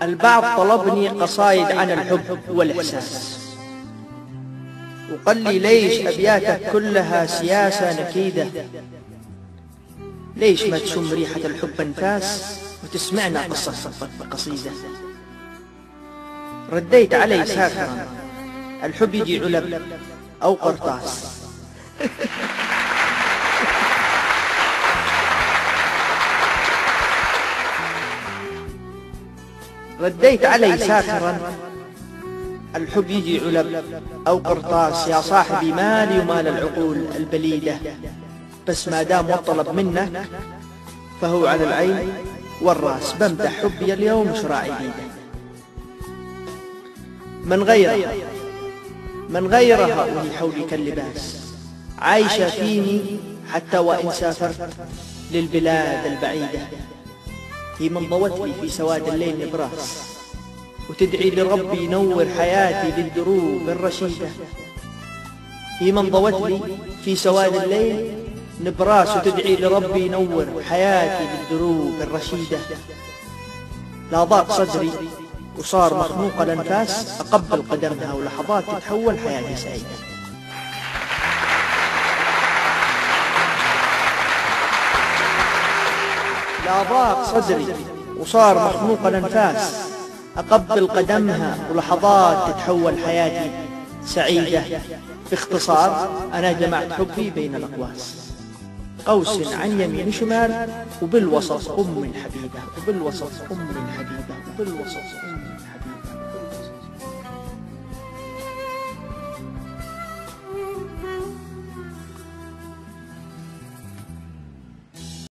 البعض طلبني قصايد عن الحب والإحساس، وقال لي ليش أبياتك كلها سياسة نكيدة؟ ليش ما تشم ريحة الحب أنفاس وتسمعنا قصة حبك بقصيدة؟ رديت علي ساخرا الحب يجي علب أو قرطاس. رديت علي ساخرا الحب يجي علب أو قرطاس، يا صاحبي مالي ومال العقول البليدة، بس ما دام والطلب منك فهو على العين والراس، بمدح حبي اليوم شراعي بيده. من غيرها وهي حولي كاللباس، عايشة فيني حتى وإن سافرت للبلاد البعيدة. هي من ضوت لي في سواد الليل نبراس، وتدعي لربي ينور حياتي للدروب الرشيدة. هي من ضوت لي في سواد الليل نبراس، وتدعي لربي ينور حياتي للدروب الرشيدة. لا ضاق صدري وصار مخنوق الأنفاس، أقبل قدمها ولحظات تتحول حياتي سعيدة. لا ضاق صدري وصار مخنوق الأنفاس، أقبل قدمها ولحظات تتحول حياتي سعيدة. باختصار أنا جمعت حبي بين الأقواس، قوس عن يمين شمال، وبالوسط أم حبيبة، وبالوسط أم حبيبة، وبالوسط أم